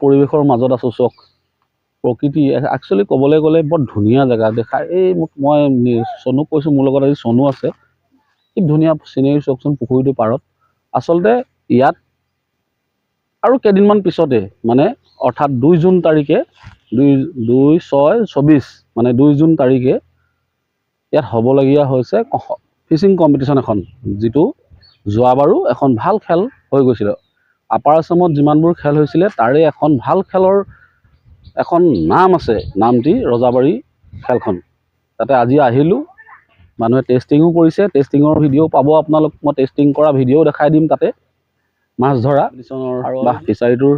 পৰিৱেশৰ মাজত আছোঁ চক প্ৰকৃতি একচুৱেলি ক'বলৈ গ'লে বৰ ধুনীয়া জেগা দেখা এই মই চনুক কৈছোঁ মোৰ লগত আজি চনু আছে কি ধুনীয়া চিনেৰী চাওকচোন পুখুৰীটো পাৰত আচলতে ইয়াত আৰু কেইদিনমান পিছতে মানে অৰ্থাৎ 2 জুন তাৰিখে 2/6/24 মানে 2 জুন তাৰিখে ইয়াত হ'বলগীয়া হৈছে ফিচিং কম্পিটিশ্যন এখন যিটো যোৱাবাৰো এখন ভাল খেল হৈ গৈছিল আপাৰ আছামত যিমানবোৰ খেল হৈছিলে তাৰে এখন ভাল খেলৰ এখন নাম আছে নামটি ৰজাবাৰী খেলখন তাতে আজি আহিলোঁ মানুহে টেষ্টিঙো কৰিছে টেষ্টিঙৰ ভিডিঅ' পাব আপোনালোক মই টেষ্টিং কৰা ভিডিঅ' দেখাই দিম তাতে মাছ ধৰা বা ফিচাৰীটোৰ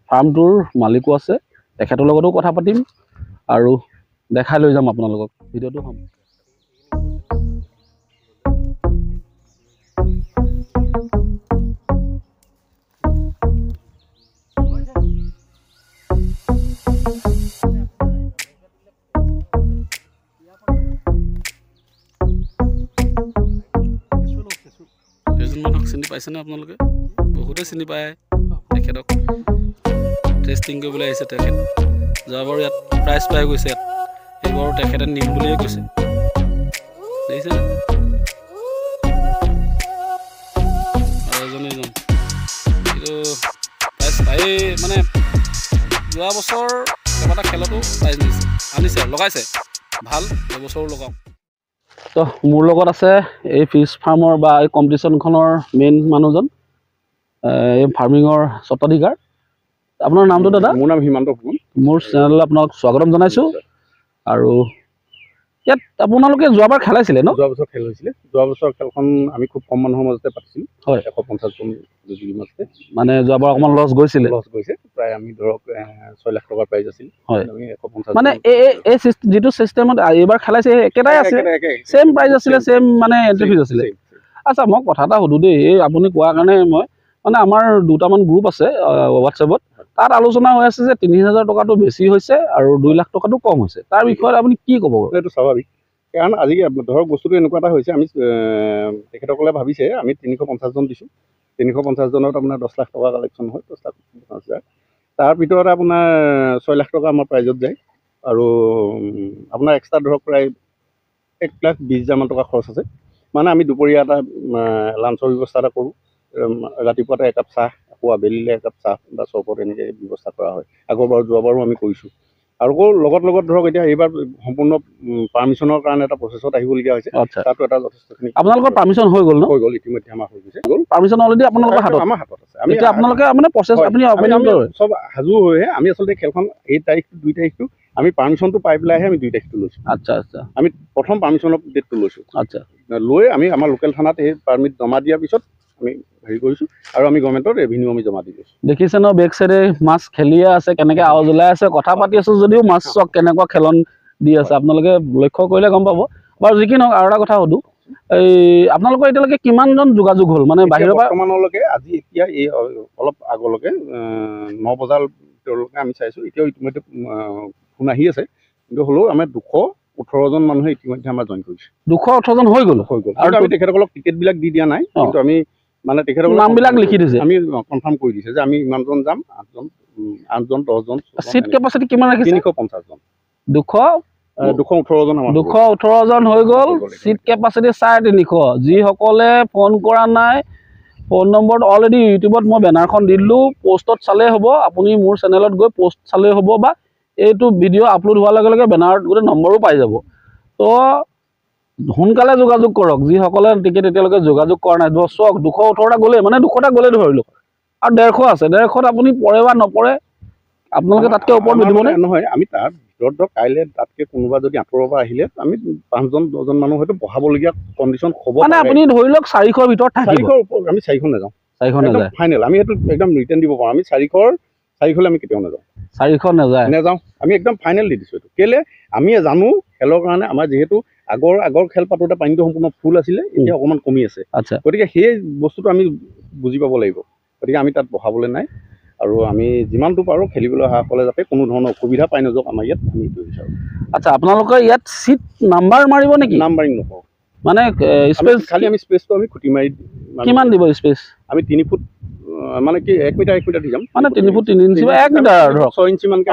ফাৰ্মটোৰ মালিকো আছে তেখেতৰ লগতো কথা পাতিম আৰু দেখাই লৈ যাম আপোনালোকক ভিডিঅ'টো হ'ম চিনি পাইছেনে আপোনালোকে বহুতে চিনি পায় তেখেতক টেষ্টিং কৰিবলৈ আহিছে তেখেত যোৱাবাৰ ইয়াত প্ৰাইজ পাই গৈছে ইয়াত এইবাৰ তেখেতে নিম বুলিয়ে কৈছে দেখিছেনে আৰু এজন কিন্তু প্ৰাইজ পায়েই মানে যোৱা বছৰ কেইবাটা খেলতো প্ৰাইজ আনিছে লগাইছে ভাল এবছৰো লগাওঁ তো মোৰ লগত আছে এই ফিছ ফাৰ্মৰ বা এই কম্পিটিশ্যনখনৰ মেইন মানুহজন এই ফাৰ্মিঙৰ স্বত্বাধিকাৰ আপোনাৰ নামটো দাদা মোৰ নাম হিমান্ত ফুকন মোৰ চেনেললৈ আপোনাক স্বাগতম জনাইছোঁ আৰু ইয়াত আপোনালোকে যোৱাবাৰ খেলাইছিলে ন যোৱা বছৰ খেল হৈছিলে যোৱা বছৰ খেলখন আমি খুব কম মানুহৰ মাজতে পাতিছিলোঁ হয় 150 জন যুৱতীৰ মাজতে মানে যোৱাবাৰ অকণমান লছ গৈছিলে প্ৰায় আমি ধৰক 6 লাখ টকাৰ প্ৰাইজ আছিল হয় আমি 150 মানে এই যিটো চিষ্টেমত এইবাৰ খেলাইছে একেটাই আছে ছেম প্ৰাইজ আছিলে ছেম মানে এণ্ট্ৰি ফিজ আছিলে আচ্ছা মই কথা এটা সুধোঁ দেই এই আপুনি কোৱাৰ কাৰণে মই মানে আমাৰ দুটামান গ্ৰুপ আছে হোৱাটছএপত তাত আলোচনা হৈ আছে যে 30,000 টকাটো বেছি হৈছে আৰু 2 লাখ টকাটো কম হৈছে তাৰ বিষয়ে আপুনি কি ক'ব বাৰু এইটো স্বাভাৱিক কাৰণ আজি ধৰক বস্তুটো এনেকুৱা এটা হৈছে আমি তেখেতসকলে ভাবিছে আমি 350 জন দিছোঁ 350 জনত আপোনাৰ 10 লাখ টকা কালেকশ্যন হয় 10 লাখ 50 হাজাৰ তাৰ ভিতৰত আপোনাৰ 6 লাখ টকা আমাৰ প্ৰাইজত যায় আৰু আপোনাৰ এক্সট্ৰা ধৰক প্ৰায় 1,20,000 টকা খৰচ আছে মানে আমি দুপৰীয়া এটা লাঞ্চৰ ব্যৱস্থা এটা কৰোঁ ৰাতিপুৱাতে একাপ চাহ আকৌ আবেলিলৈ একাপ চাহ বা চৰবত এনেকৈ ব্যৱস্থা কৰা হয় আগৰবাৰ যোৱাবাৰো আমি কৰিছোঁ আৰু লগত ধৰক এতিয়া এইবাৰ সম্পূৰ্ণ পাৰ্মিশ্যনৰ কাৰণে এটা প্ৰচেছত আহিবলগীয়া হৈছে তাতো এটা যথেষ্টখিনি আপোনালোকৰ পাৰ্মিশ্যন হৈ গ'ল ন হৈ গ'ল ইতিমধ্যে আমাৰ হৈ গৈছে পাৰ্মিশ্যন অলৰেডি আপোনালোকৰ হাতত আমাৰ হাতত আছে আমি আপোনালোকে মানে প্ৰচেছ আপুনি চব সাজু হৈহে আমি আচলতে খেলখন এই তাৰিখটো 2 তাৰিখটো আমি পাৰ্মিশ্যনটো পাই পেলাইহে আমি 2 তাৰিখটো লৈছোঁ আচ্ছা আচ্ছা আমি প্ৰথম পাৰ্মিশ্যনৰ ডেটটো লৈছোঁ আচ্ছা লৈ আমি আমাৰ লোকেল থানাত সেই পাৰ্মিট জমা দিয়াৰ পিছত আমি হেৰি কৰিছোঁ আৰু আমি গভৰ্ণমেণ্টৰ ৰেভিনিউ আমি জমা দি দিছোঁ দেখিছে ন বেক চাইডে মাছ খেলিয়ে আছে কেনেকৈ আৱাজ ওলাই আছে কথা পাতি আছোঁ যদিও মাছ চক কেনেকুৱা খেলন দি আছে আপোনালোকে লক্ষ্য কৰিলে গম পাব বাৰু যি কি নহওক আৰু এটা কথা সুধোঁ এই আপোনালোকৰ এতিয়ালৈকে কিমানজন যোগাযোগ হ'ল মানে বাহিৰৰ পৰা বৰ্তমানলৈকে আজি এতিয়া এই অলপ আগলৈকে 9 বজাৰ তেওঁলোকে আমি চাইছোঁ এতিয়াও ইতিমধ্যে ফোন আহি আছে কিন্তু হ'লেও আমাৰ 218 জন মানুহে ইতিমধ্যে আমাৰ জইন কৰিছে 218 জন হৈ গ'ল আৰু আমি তেখেতসকলক টিকেটবিলাক দি দিয়া নাই কিন্তু আমি মানে তেখেতসকলক নামবিলাক লিখি দিছে আমি কনফাৰ্ম কৰি দিছে যে আমি ইমানজন যাম 8জন 10জন চিট কেপাচিটি কিমান ৰাখিছে 350 জন 218 জন আমাৰ 218 জন হৈ গ'ল চিট কেপাচিটি 350 যিসকলে ফোন কৰা নাই ফোন নম্বৰত অলৰেডি ইউটিউবত মই বেনাৰখন দি দিলোঁ পোষ্টত চালেই হ'ব আপুনি মোৰ চেনেলত গৈ পোষ্ট চালেই হ'ব বা এইটো ভিডিঅ' আপলোড হোৱাৰ লগে লগে বেনাৰত গোটেই নম্বৰো পাই যাব তো সোনকালে যোগাযোগ কৰক যিসকলে টিকেট এতিয়ালৈকে যোগাযোগ কৰা নাই চক 218টা গ'লেই মানে 200টা গ'লেই ধৰি লওক আৰু 150 আছে 150ত আপুনি পৰে বা নপৰে আপোনালোকে তাতকৈ ওপৰত নিদিবনে নহয় আমি তাৰ ভিতৰত ধৰক কাইলৈ তাতকৈ কোনোবা যদি আঁতৰৰ পৰা আহিলে আমি 5জন 10জন মানুহ হয়তো বহাবলগীয়া কণ্ডিশ্যন হ'ব মানে আপুনি ধৰি লওক 400ৰ ভিতৰত থাকিব 400ৰ ওপৰত আমি 400 নাযাওঁ 400 নাযায় ফাইনেল আমি সেইটো একদম ৰিটাৰ্ণ দিব পাৰোঁ আমি 400 আমি কেতিয়াও নাযাওঁ 400 নাযাওঁ আমি একদম ফাইনেল দি দিছোঁ এইটো কেলে আমি জানো খেলৰ কাৰণে আমাৰ যিহেতু আগৰ খেল পাতোঁতে পানীটো সম্পূৰ্ণ ফুল আছিলে এতিয়া অকণমান কমি আছে আচ্ছা গতিকে সেই বস্তুটো আমি বুজি পাব লাগিব গতিকে আমি তাত বহাবলৈ নাই আৰু আমি যিমানটো পাৰোঁ খেলিবলৈ অহাসকলে যাতে কোনো ধৰণৰ অসুবিধা পাই নাযাওক আমাৰ ইয়াত আমি এইটো বিচাৰোঁ আচ্ছা আপোনালোকৰ ইয়াত চিট নাম্বাৰ মাৰিব নেকি নাম্বাৰিং নকৰোঁ মানে স্পেচ খালি আমি স্পেচটো আমি খুঁটি মাৰি কিমান দিব স্পেচ আমি 3 ফুট মানে কি 1 মিটাৰ দি যাম মানে 3 ফুট 3 ইঞ্চি বা 1 মিটাৰ ধৰক 6 ইঞ্চি মানকে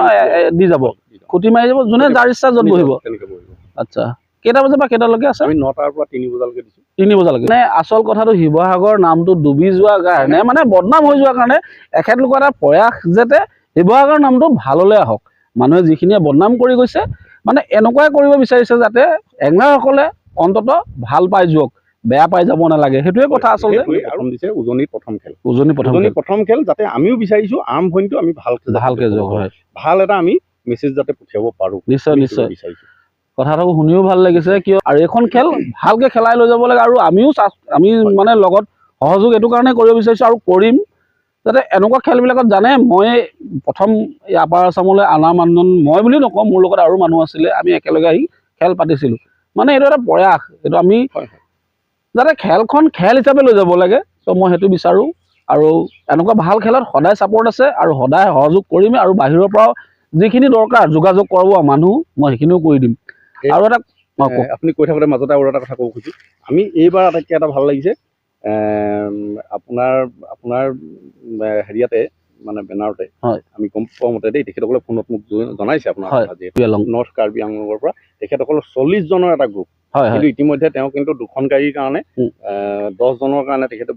দি যাব খুঁটি মাৰি যাব যোনে যাৰ ইচ্ছা য'ত বহিব তেনেকৈ বহিব আচ্ছা কেইটা বজাৰ পৰা কেইটালৈকে আছে আমি 9টাৰ পৰা 3 বজালৈকে দিছোঁ 3 বজালৈকে মানে আচল কথাটো শিৱসাগৰ নামটো ডুবি যোৱাৰ কাৰণে মানে বদনাম হৈ যোৱাৰ কাৰণে এখেতলোকৰ এটা প্ৰয়াস যাতে শিৱসাগৰ নামটো ভাললৈ আহক মানুহে যিখিনিয়ে বদনাম কৰি গৈছে মানে এনেকুৱাই কৰিব বিচাৰিছে যাতে এংগাৰসকলে অন্তত ভাল পাই যোৱক বেয়া পাই যাব নালাগে সেইটোৱে কথা আচলতে প্ৰথম দিছে উজনিৰ প্ৰথম খেল উজনি প্ৰথম খেল যাতে আমিও বিচাৰিছোঁ আৰম্ভণিটো আমি ভালকে যাওক হয় ভাল এটা আমি মেছেজ যাতে পঠিয়াব পাৰোঁ নিশ্চয় বিচাৰিছোঁ কথাটো শুনিও ভাল লাগিছে কিয় আৰু এইখন খেল ভালকে খেলাই লৈ যাব লাগে আৰু আমি মানে লগত সহযোগ এইটো কাৰণে কৰিব বিচাৰিছোঁ আৰু কৰিম যাতে এনেকুৱা খেলবিলাকত জানে মই প্ৰথম আপাৰ আছামলৈ অনা মানুহজন মই বুলি নকওঁ মোৰ লগত আৰু মানুহ আছিলে আমি একেলগে আহি খেল পাতিছিলোঁ মানে এইটো এটা প্ৰয়াস এইটো আমি যাতে খেলখন খেল হিচাপে লৈ যাব লাগে ত' মই সেইটো বিচাৰোঁ আৰু এনেকুৱা ভাল খেলত সদায় ছাপোৰ্ট আছে আৰু সদায় সহযোগ কৰিমেই আৰু বাহিৰৰ পৰাও যিখিনি দৰকাৰ যোগাযোগ কৰাব মানুহ মই সেইখিনিও কৰি দিম আৰু এটা আপুনি কৈ থাকোঁতে মাজতে আৰু এটা কথা ক'ব খুজিছোঁ আমি এইবাৰ আটাইতকৈ এটা ভাল লাগিছে আপোনাৰ হেৰিয়াতে মানে বেনাৰতে আমি গম পোৱা মতে দেই তেখেতসকলে ফোনত মোক জনাইছে আপোনাৰ নৰ্থ কাৰ্বি আংলঙৰ পৰা তেখেতসকলৰ 40 জনৰ এটা গ্ৰুপ কিন্তু ইতিমধ্যে তেওঁ কিন্তু 2খন গাড়ীৰ কাৰণে 10 জনৰ কাৰণে তেখেতে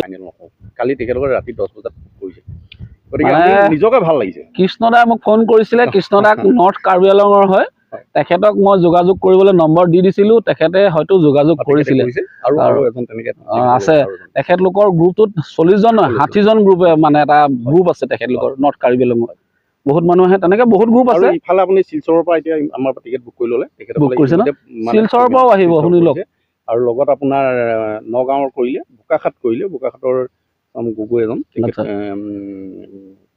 ফাইনেল নকওঁ কালি তেখেতসকলে ৰাতি 10 বজাত কৰিছে গতিকে নিজকে ভাল লাগিছে কৃষ্ণদাই মোক ফোন কৰিছিলে কৃষ্ণদাক নৰ্থ কাৰ্বি আংলঙৰ হয় তেখেতক মই যোগাযোগ কৰিবলৈ নম্বৰ দি দিছিলোঁ তেখেতে হয়তো যোগাযোগ কৰিছিলে আৰু এজন তেনেকৈ আছে তেখেতলোকৰ গ্ৰুপটোত 40 জন নহয় 60 জন গ্ৰুপে মানে এটা গ্ৰুপ আছে তেখেতলোকৰ নৰ্থ কাৰ্বি আংলঙত বহুত মানুহ আহে তেনেকৈ বহুত গ্ৰুপ আছে ইফালে আপুনি শিলচৰৰ পৰা এতিয়া আমাৰ টিকেট বুক কৰি ল'লে বুক কৰিছে ন শিলচৰৰ পৰাও আহিব শুনি লওক আৰু লগত আপোনাৰ নগাঁৱৰ কৰিলে বোকাখাটৰ গগৈ এজন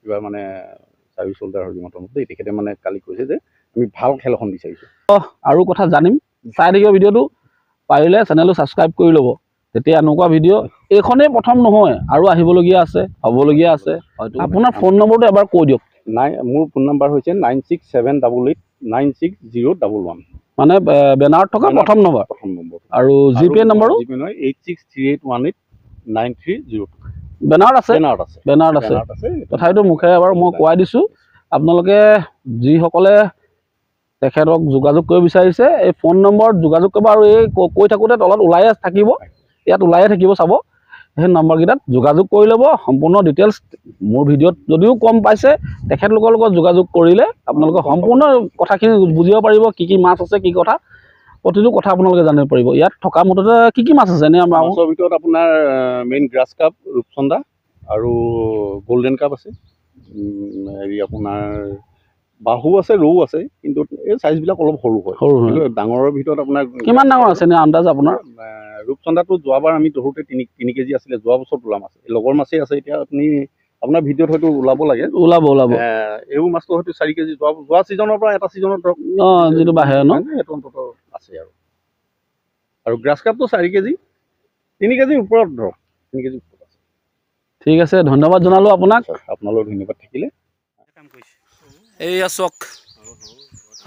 কিবা মানে চাৰ্ভিচ হোল্ডাৰ হয় মোটামুটি তেখেতে মানে কালি কৈছে যে আমি ভাল খেল এখন বিচাৰিছোঁ আৰু কথা জানিম চাই থাকিব ভিডিঅ'টো পাৰিলে চেনেলটো ছাবস্ক্ৰাইব কৰি ল'ব তেতিয়া এনেকুৱা ভিডিঅ' এইখনেই প্ৰথম নহয় আৰু আহিবলগীয়া আছে হ'বলগীয়া আছে হয়তো আপোনাৰ ফোন নম্বৰটো এবাৰ কৈ দিয়ক মোৰ ফোন নম্বৰ হৈছে 9678896011 মানে বেনাৰত থকা প্ৰথম নম্বৰ আৰু জিপে' নম্বৰো 8638189302 বেনাৰত আছে তথাপিতো মুখে এবাৰ মই কোৱাই দিছোঁ আপোনালোকে যিসকলে তেখেতক যোগাযোগ কৰিব বিচাৰিছে এই ফোন নম্বৰত যোগাযোগ কৰিব আৰু এই কৈ থাকোঁতে তলত ওলায়ে থাকিব ইয়াত ওলায়ে থাকিব চাব সেই নম্বৰকেইটাত যোগাযোগ কৰি ল'ব সম্পূৰ্ণ ডিটেইলছ মোৰ ভিডিঅ'ত যদিও কম পাইছে তেখেতলোকৰ লগত যোগাযোগ কৰিলে আপোনালোকে সম্পূৰ্ণ কথাখিনি বুজিব পাৰিব কি মাছ আছে কি কথা প্ৰতিটো কথা আপোনালোকে জানিব পাৰিব ইয়াত থকা মুঠতে কি মাছ আছে এনেই মাছৰ ভিতৰত আপোনাৰ মেইন গ্ৰাছ কাপ ৰূপচন্দা আৰু গল্ডেন কাপ আছে হেৰি আপোনাৰ বাহু আছে ৰৌ আছে কিন্তু এই চাইজবিলাক অলপ সৰু হয় ডাঙৰৰ ভিতৰত আপোনাৰ কিমান ডাঙৰ আছে এনে আন্দাজ আপোনাৰ ৰূপচন্দাটো যোৱাবাৰ আমি ধৰোঁতে 3 কেজি আছিলে যোৱা বছৰ তোলা মাছ লগৰ মাছেই আছে এতিয়া আপোনাৰ ভিডিঅ'ত হয়তো ওলাব এইবোৰ মাছটো হয়তো 4 কেজি যোৱা ছিজনৰ পৰা এটা ছিজনত ধৰক যিটো বাঢ়ে ন সেইটো অন্তত আছে আৰু গ্ৰাছ কাপটো 4 কেজি 3 কেজিৰ ওপৰত ধৰক 3 কেজি ওপৰত আছে ঠিক আছে ধন্যবাদ জনালোঁ আপোনালৈ ধন্যবাদ থাকিলে এইয়া চক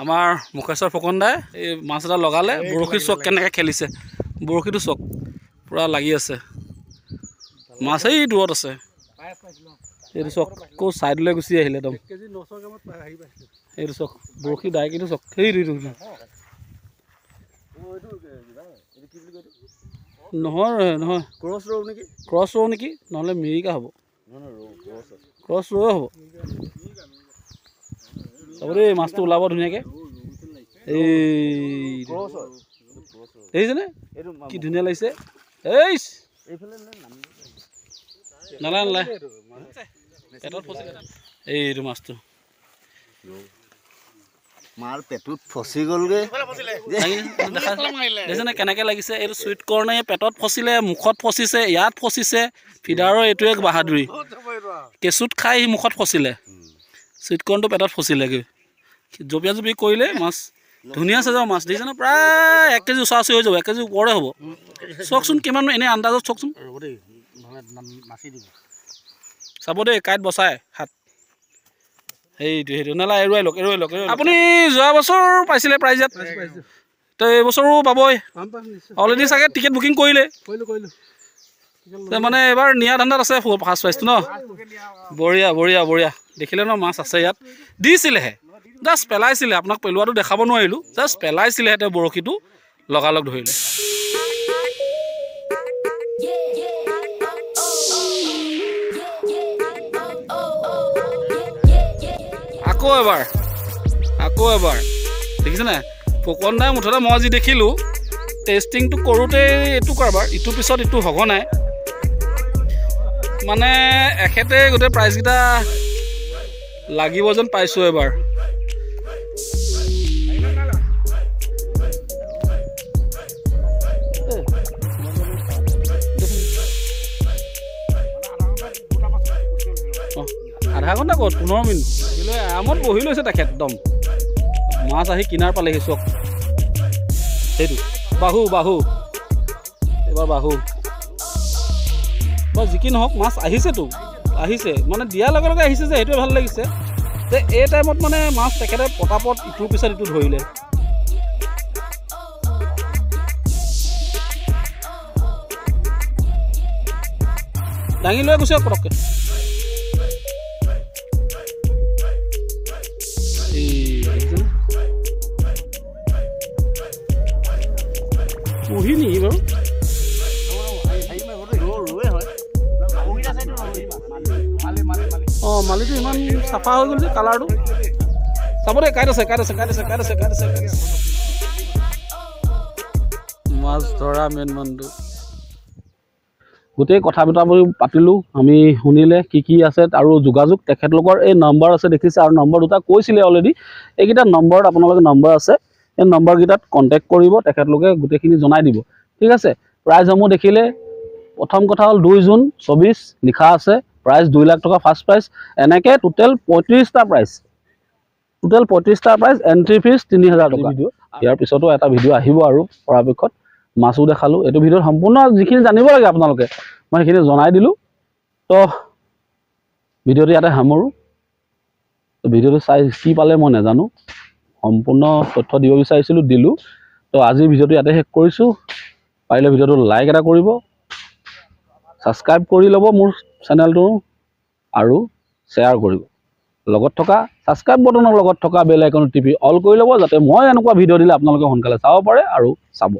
আমাৰ মুকেশ্বৰ ফুকনদাই এই মাছ এটা লগালে বৰশীৰ চক কেনেকৈ খেলিছে বৰশীটো চক পূৰা লাগি আছে মাছ এই দূৰত আছে এইটো চক ক'ৰ ছাইডলৈ গুচি আহিলে একদম এইটো চক বৰশী ডাইৰেক্ট এইটো চক সেইটো নহয় ক্ৰছ ৰৌ নেকি নহ'লে মিৰিকা হ'ব ক্ৰছ ৰৌৱে হ'ব চাব দেই মাছটো ওলাব ধুনীয়াকৈ দেখিছেনে কি ধুনীয়া লাগিছে নালাগে পেটত ফচিলে এইটো মাছটো মাৰ পেটত ফচি গ'লগৈ দেখিছেনে কেনেকৈ লাগিছে এইটো চুইট কৰ্ণে পেটত ফচিলে মুখত ফচিছে ইয়াত ফচিছে ফিডাৰৰ এইটোৱে বাহাদুৰি কেঁচুত খাই সি মুখত ফচিলে চুইট কৰ্ণটো পেটত ফচিলেগৈ জঁপিয়া জঁপি কৰিলে মাছ ধুনীয়া চাইজৰ মাছ দেখিছেনে প্ৰায় 1 কেজি ওচৰা হৈ যাব 1 কেজি ওপৰে হ'ব চাওকচোন কিমান এনেই আন্দাজত চাওকচোন চাব দেই কাইট বচাই হাত সেইটো নালাগে এৰুৱাই লওক আপুনি যোৱা বছৰ পাইছিলে প্ৰাইজ ইয়াত তো এইবছৰো পাবই অলৰেডি চাগে টিকেট বুকিং কৰিলে মানে এবাৰ নিয়া ধান্দাত আছে ফাৰ্ষ্ট প্ৰাইজটো ন বঢ়িয়া বঢ়িয়া বঢ়িয়া দেখিলে ন মাছ আছে ইয়াত দিছিলেহে জাষ্ট পেলাইছিলে আপোনাক পেলোৱাটো দেখাব নোৱাৰিলোঁ জাষ্ট পেলাইছিলেহে তেওঁ বৰশীটো লগালগ ধৰিলে আকৌ এবাৰ দেখিছেনে ফুকন দাই মুঠতে মই যি দেখিলোঁ টেষ্টিংটো কৰোঁতে এইটো কাৰবাৰ ইটোৰ পিছত ইটো হ'ব নাই মানে এখেতে গোটেই প্ৰাইজকেইটা লাগিব যেন পাইছোঁ এবাৰ আধা ঘণ্টা ক'ত 15 মিনিট আৰামত বহি লৈছে তেখেত একদম মাছ আহি কিনাৰ পালেহি চক সেইটো বাহু এইবাৰ বাহু বা যি কি নহওক মাছ আহিছে মানে দিয়াৰ লগে লগে আহিছে যে সেইটোৱে ভাল লাগিছে যে এই টাইমত মানে মাছ তেখেতে পটাপট ইটোৰ পিছত ইটো ধৰিলে দাঙি লৈ গুচি পটককৈ পুহি নেকি বাৰু অঁ মালিটো ইমান চাফা হৈ গ'ল যে কালাৰটো চাব দেই কাইট আছে মাছ ধৰা মেইন মানুহটো গোটেই কথা বতৰাবোৰ পাতিলোঁ আমি শুনিলে কি আছে আৰু যোগাযোগ তেখেতলোকৰ এই নম্বৰ আছে দেখিছে আৰু নম্বৰ দুটা কৈছিলে অলৰেডি এইকেইটা নম্বৰত আপোনালোকে নম্বৰ আছে এই নম্বৰকেইটাত কণ্টেক্ট কৰিব তেখেতলোকে গোটেইখিনি জনাই দিব ঠিক আছে প্ৰাইজসমূহ দেখিলে প্ৰথম কথা হ'ল 2 জুন 24 লিখা আছে প্ৰাইজ 2 লাখ টকা ফাৰ্ষ্ট প্ৰাইজ এনেকৈ টোটেল 35টা প্ৰাইজ এণ্ট্ৰি ফিজ 3000 টকা ইয়াৰ পিছতো এটা ভিডিঅ' আহিব আৰু পৰাপক্ষত মাছো দেখালোঁ এইটো ভিডিঅ'ত সম্পূৰ্ণ যিখিনি জানিব লাগে আপোনালোকে মই সেইখিনি জনাই দিলোঁ তো ভিডিঅ'টো ইয়াতে সামৰোঁ ভিডিঅ'টো চাই কি পালে মই নাজানো সম্পূৰ্ণ তথ্য দিব বিচাৰিছিলোঁ দিলোঁ তো আজিৰ ভিডিঅ'টো ইয়াতে শেষ কৰিছোঁ পাৰিলে ভিডিঅ'টো লাইক এটা কৰিব ছাবস্ক্ৰাইব কৰি ল'ব মোৰ চেনেলটো আৰু শ্বেয়াৰ কৰিব লগত থকা ছাবস্ক্ৰাইব বটনৰ লগত থকা বেল আইকনটো টিপি অল কৰি ল'ব যাতে মই এনেকুৱা ভিডিঅ' দিলে আপোনালোকে সোনকালে চাব পাৰে আৰু চাব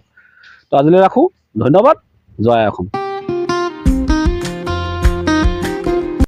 তো আজিলৈ ৰাখোঁ ধন্যবাদ জয় অসম